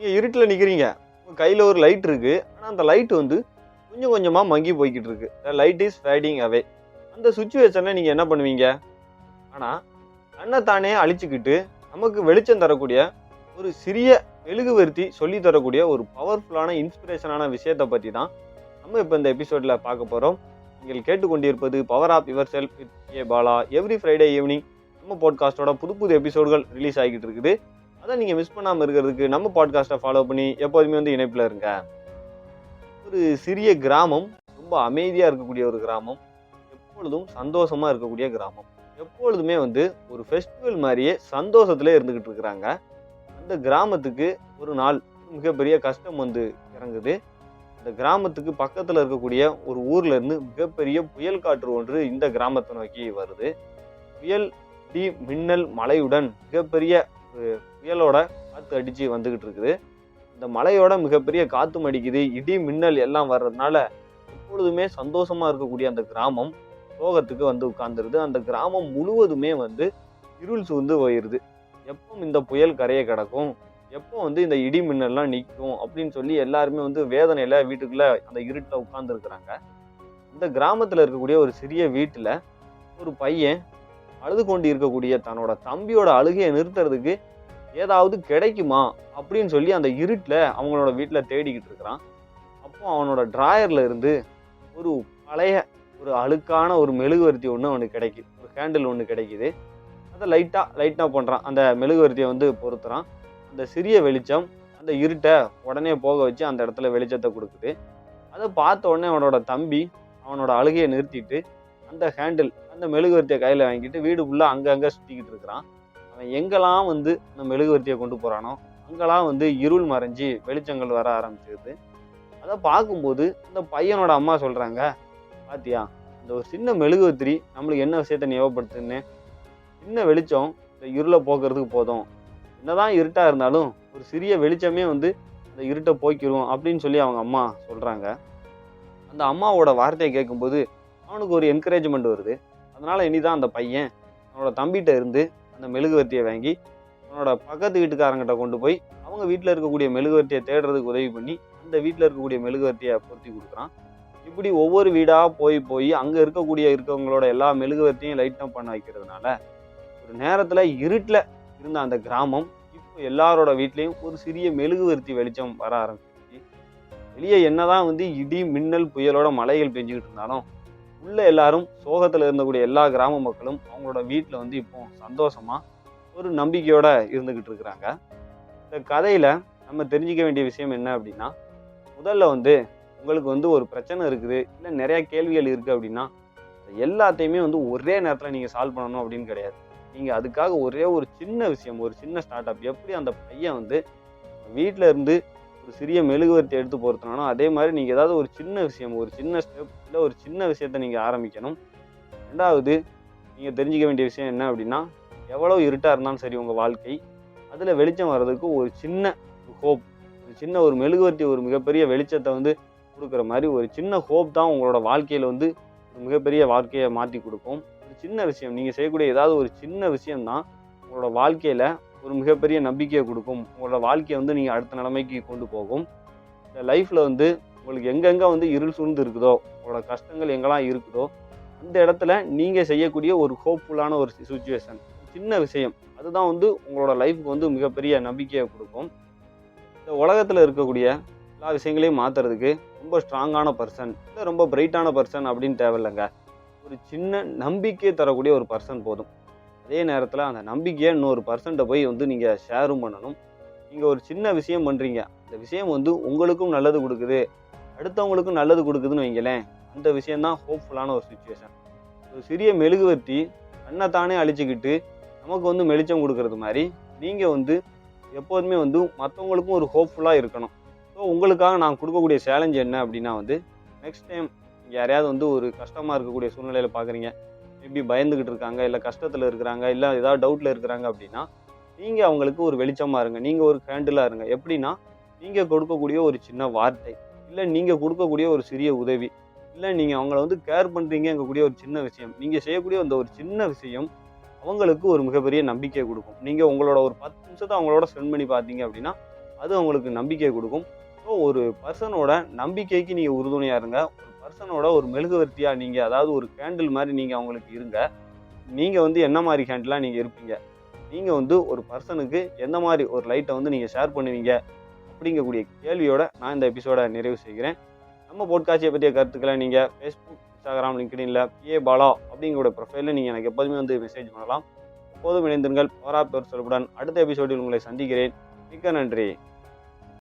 நீங்கள் இருட்டில் நிற்கிறீங்க, உங்கள் கையில் ஒரு லைட் இருக்குது, ஆனால் அந்த லைட் வந்து கொஞ்சம் கொஞ்சமாக மங்கி போய்கிட்டு இருக்கு. த லைட் இஸ் ஃபேடிங் அவே. அந்த சுச்சுவேஷனில் நீங்கள் என்ன பண்ணுவீங்க? ஆனால் தன்னைத்தானே அழிச்சுக்கிட்டு நமக்கு வெளிச்சம் தரக்கூடிய ஒரு சிறிய மெழுகுவர்த்தி சொல்லி தரக்கூடிய ஒரு பவர்ஃபுல்லான இன்ஸ்பிரேஷனான விஷயத்தை பற்றி தான் நம்ம இப்போ இந்த எபிசோடில் பார்க்க போகிறோம். நீங்கள் கேட்டுக்கொண்டிருப்பது power of yourself with a Bala. Every Friday evening நம்ம பாட்காஸ்ட்டோட புது புது எபிசோடுகள் ரிலீஸ் ஆகிட்டு இருக்குது. அதை நீங்கள் மிஸ் பண்ணாமல் இருக்கிறதுக்கு நம்ம பாட்காஸ்ட்டை ஃபாலோ பண்ணி எப்போதுமே வந்து இணைப்பில் இருங்க. ஒரு சிறிய கிராமம், ரொம்ப அமைதியாக இருக்கக்கூடிய ஒரு கிராமம், எப்பொழுதும் சந்தோஷமாக இருக்கக்கூடிய கிராமம், எப்பொழுதுமே வந்து ஒரு ஃபெஸ்டிவல் மாதிரியே சந்தோஷத்துல இருந்துக்கிட்டு இருக்கிறாங்க. அந்த கிராமத்துக்கு ஒரு நாள் மிகப்பெரிய கஷ்டம் வந்து இறங்குது. அந்த கிராமத்துக்கு பக்கத்தில் இருக்கக்கூடிய ஒரு ஊர்ல இருந்து மிகப்பெரிய புயல் காற்று ஒன்று இந்த கிராமத்தை நோக்கி வருது. புயல், இடி, மின்னல், மழையுடன் மிகப்பெரிய புயலோட காற்று அடிச்சு வந்துகிட்டு இருக்குது. இந்த மழையோட மிகப்பெரிய காத்தும் அடிக்குது, இடி மின்னல் எல்லாம் வர்றதுனால எப்பொழுதுமே சந்தோஷமா இருக்கக்கூடிய அந்த கிராமம் சோகத்துக்கு வந்து உட்கார்ந்துருது. அந்த கிராமம் முழுவதுமே வந்து இருள் சூழ்ந்து போயிடுது. எப்போ இந்த புயல் கரையை கிடக்கும், எப்போ வந்து இந்த இடி மின்னல்லாம் நிற்கும் அப்படின்னு சொல்லி எல்லாருமே வந்து வேதனையில வீட்டுக்குள்ள அந்த இருட்டில் உட்கார்ந்து இருக்கிறாங்க. இந்த கிராமத்துல இருக்கக்கூடிய ஒரு சிறிய வீட்டுல ஒரு பையன் அழுது கொண்டு இருக்கக்கூடிய தன்னோட தம்பியோட அழுகையை நிறுத்துறதுக்கு ஏதாவது கிடைக்குமா அப்படின்னு சொல்லி அந்த இருட்டில் அவங்களோட வீட்டில் தேடிக்கிட்டு இருக்கிறான். அப்போ அவனோட டிராயர்ல இருந்து ஒரு பழைய ஒரு அழுக்கான ஒரு மெழுகுவர்த்தி ஒன்று அவனுக்கு கிடைக்குது. ஒரு கேண்டில் ஒன்று கிடைக்குது. அதை லைட்டாக பண்ணுறான். அந்த மெழுகுவர்த்தியை வந்து பொருத்துறான். அந்த சிறிய வெளிச்சம் அந்த இருட்டை உடனே போக வச்சு அந்த இடத்துல வெளிச்சத்தை கொடுக்குது. அதை பார்த்த உடனே அவனோட தம்பி அவனோட அழுகையை நிறுத்திட்டு அந்த ஹேண்டில், அந்த மெழுகுவர்த்தியை கையில் வாங்கிட்டு வீடு ஃபுல்லாக அங்கங்கே சுற்றிக்கிட்டு இருக்கிறான். அவன் எங்கெல்லாம் வந்து அந்த மெழுகுவர்த்தியை கொண்டு போகிறானோ அங்கெல்லாம் வந்து இருள் மறைஞ்சி வெளிச்சங்கள் வர ஆரம்பிச்சிருது. அதை பார்க்கும்போது இந்த பையனோட அம்மா சொல்கிறாங்க, பாத்தியா, இந்த ஒரு சின்ன மெழுகுவர்த்தி நம்மளுக்கு என்ன விஷயத்த ஞாபகப்படுத்துன்னு, சின்ன வெளிச்சம் இந்த இருளை போக்குறதுக்கு போதும், என்னதான் இருட்டா இருந்தாலும் ஒரு சிறிய வெளிச்சமே வந்து அந்த இருட்டை போக்கிடும் அப்படின்னு சொல்லி அவங்க அம்மா சொல்றாங்க. அந்த அம்மாவோட வார்த்தையை கேட்கும்போது அவனுக்கு ஒரு என்கரேஜ்மெண்ட் வருது. அதனால இனிதான் அந்த பையன் அவனோட தம்பிகிட்ட இருந்து அந்த மெழுகுவர்த்தியை வாங்கி அவனோட பக்கத்து வீட்டுக்காரங்கிட்ட கொண்டு போய் அவங்க வீட்டில் இருக்கக்கூடிய மெழுகுவர்த்தியை தேடுறதுக்கு உதவி பண்ணி அந்த வீட்டில் இருக்கக்கூடிய மெழுகுவர்த்தியை பொருத்தி கொடுக்குறான். இப்படி ஒவ்வொரு வீடாக போய் அங்கே இருக்கவங்களோட எல்லா மெழுகுவர்த்தியும் லைட் பண்ண வைக்கிறதுனால ஒரு நேரத்தில் இருட்டில் இருந்த அந்த கிராமம் இப்போ எல்லாரோட வீட்லேயும் ஒரு சிறிய மெழுகுவர்த்தி வெளிச்சம் வர ஆரம்பிச்சிருச்சு. வெளியே என்னதான் வந்து இடி மின்னல் புயலோட மழைகள் பெஞ்சுக்கிட்டு இருந்தாலும் உள்ள எல்லாரும் சோகத்தில் இருந்தக்கூடிய எல்லா கிராம மக்களும் அவங்களோட வீட்டில் வந்து இப்போ சந்தோஷமா ஒரு நம்பிக்கையோட இருந்துக்கிட்டு இருக்கிறாங்க. இந்த கதையில நம்ம தெரிஞ்சிக்க வேண்டிய விஷயம் என்ன அப்படின்னா, முதல்ல வந்து உங்களுக்கு வந்து ஒரு பிரச்சனை இருக்குது, இல்லை நிறைய கேள்விகள் இருக்குது அப்படின்னா எல்லாத்தையுமே வந்து ஒரே நேரத்தில் நீங்கள் சால்வ் பண்ணணும் அப்படின்னு கிடையாது. நீங்கள் அதுக்காக ஒரே ஒரு சின்ன விஷயம், ஒரு சின்ன ஸ்டார்ட் அப், எப்படி அந்த பையன் வந்து வீட்டில் இருந்து ஒரு சிறிய மெழுகுவர்த்தி எடுத்து பொறுத்தனாலும் அதே மாதிரி நீங்கள் ஏதாவது ஒரு சின்ன விஷயம், ஒரு சின்ன ஸ்டெப், இல்லை ஒரு சின்ன விஷயத்த நீங்கள் ஆரம்பிக்கணும். ரெண்டாவது நீங்கள் தெரிஞ்சிக்க வேண்டிய விஷயம் என்ன அப்படின்னா, எவ்வளோ இருட்டாக இருந்தாலும் சரி உங்கள் வாழ்க்கை, அதில் வெளிச்சம் வர்றதுக்கு ஒரு சின்ன ஹோப், ஒரு சின்ன ஒரு மெழுகுவர்த்தி ஒரு மிகப்பெரிய வெளிச்சத்தை வந்து கொடுக்குற மாதிரி ஒரு சின்ன ஹோப் தான் உங்களோட வாழ்க்கையில் வந்து ஒரு மிகப்பெரிய வாழ்க்கையை மாற்றி கொடுக்கும். ஒரு சின்ன விஷயம், நீங்கள் செய்யக்கூடிய ஏதாவது ஒரு சின்ன விஷயம்தான் உங்களோட வாழ்க்கையில் ஒரு மிகப்பெரிய நம்பிக்கையை கொடுக்கும். உங்களோட வாழ்க்கையை வந்து நீங்கள் அடுத்த நிலைமைக்கு கொண்டு போகும். இந்த லைஃப்பில் வந்து உங்களுக்கு எங்கெங்கே வந்து இருள் சூழ்ந்து இருக்குதோ, உங்களோட கஷ்டங்கள் எங்கெல்லாம் இருக்குதோ அந்த இடத்துல நீங்கள் செய்யக்கூடிய ஒரு ஹோப்ஃபுல்லான ஒரு சுச்சுவேஷன், சின்ன விஷயம், அதுதான் வந்து உங்களோட லைஃபுக்கு வந்து மிகப்பெரிய நம்பிக்கையை கொடுக்கும். இந்த உலகத்தில் இருக்கக்கூடிய எல்லா விஷயங்களையும் மாற்றுறதுக்கு ரொம்ப ஸ்ட்ராங்கான பர்சன், இல்லை ரொம்ப பிரைட்டான பர்சன் அப்படின்னு தேவையில்லைங்க. ஒரு சின்ன நம்பிக்கையை தரக்கூடிய ஒரு பர்சன் போதும். அதே நேரத்தில் அந்த நம்பிக்கையை இன்னொரு பர்சன்ட்டை போய் வந்து நீங்கள் ஷேரும் பண்ணணும். நீங்கள் ஒரு சின்ன விஷயம் பண்ணுறீங்க, அந்த விஷயம் வந்து உங்களுக்கும் நல்லது கொடுக்குது, அடுத்தவங்களுக்கும் நல்லது கொடுக்குதுன்னு வைங்களேன், அந்த விஷயந்தான் ஹோப்ஃபுல்லான ஒரு சுச்சுவேஷன். ஒரு சிறிய மெழுகுவர்த்தி தன்னைத்தானே அழிச்சிக்கிட்டு நமக்கு வந்து வெளிச்சம் கொடுக்கறது மாதிரி நீங்கள் வந்து எப்போதுமே வந்து மற்றவங்களுக்கும் ஒரு ஹோப்ஃபுல்லாக இருக்கணும். ஸோ உங்களுக்காக நான் கொடுக்கக்கூடிய சேலஞ்ச் என்ன அப்படின்னா வந்து, நெக்ஸ்ட் டைம் யாரையாவது வந்து ஒரு கஷ்டமாக இருக்கக்கூடிய சூழ்நிலையில் பார்க்குறீங்க, மேபி பயந்துக்கிட்டு இருக்காங்க, இல்லை கஷ்டத்தில் இருக்கிறாங்க, இல்லை ஏதாவது டவுட்டில் இருக்கிறாங்க அப்படின்னா நீங்கள் அவங்களுக்கு ஒரு வெளிச்சமாக இருங்க. நீங்கள் ஒரு கேண்டிலாக இருங்க. எப்படின்னா, நீங்கள் கொடுக்கக்கூடிய ஒரு சின்ன வார்த்தை, இல்லை நீங்கள் கொடுக்கக்கூடிய ஒரு சிறிய உதவி, இல்லை நீங்கள் அவங்கள வந்து கேர் பண்ணுறீங்கக்கூடிய ஒரு சின்ன விஷயம், நீங்கள் செய்யக்கூடிய அந்த ஒரு சின்ன விஷயம் அவங்களுக்கு ஒரு மிகப்பெரிய நம்பிக்கையை கொடுக்கும். நீங்கள் உங்களோட ஒரு 10 நிமிஷத்தை அவங்களோட ஸ்பெண்ட் பண்ணி பார்த்தீங்க அப்படின்னா அது அவங்களுக்கு நம்பிக்கை கொடுக்கும். ஸோ ஒரு பர்சனோட நம்பிக்கைக்கு நீங்கள் உறுதுணையாக இருங்க. ஒரு பர்சனோட ஒரு மெழுகுவர்த்தியாக நீங்கள், அதாவது ஒரு கேண்டில் மாதிரி நீங்கள் அவங்களுக்கு இருங்க. நீங்கள் வந்து என்ன மாதிரி கேண்டிலாக நீங்கள் இருப்பீங்க, நீங்கள் வந்து ஒரு பர்சனுக்கு எந்த மாதிரி ஒரு லைட்டை வந்து நீங்கள் ஷேர் பண்ணுவீங்க அப்படிங்கக்கூடிய கேள்வியோட நான் இந்த எபிசோட நிறைவு செய்கிறேன். நம்ம போட்காஸ்டியை பற்றிய கருத்துக்களை நீங்கள் ஃபேஸ்புக், இன்ஸ்டாகிராம், லிங்க்டின்ல PA பாலா அப்படிங்கிற ப்ரொஃபைலில் நீங்கள் எனக்கு எப்போதுமே வந்து மெசேஜ் பண்ணலாம். எப்போதும் இணைந்திருங்கள். பவர் ஆஃப் யுவர் செல்ஃபுடன் அடுத்த எபிசோடில் உங்களை சந்திக்கிறேன். மிக்க நன்றி.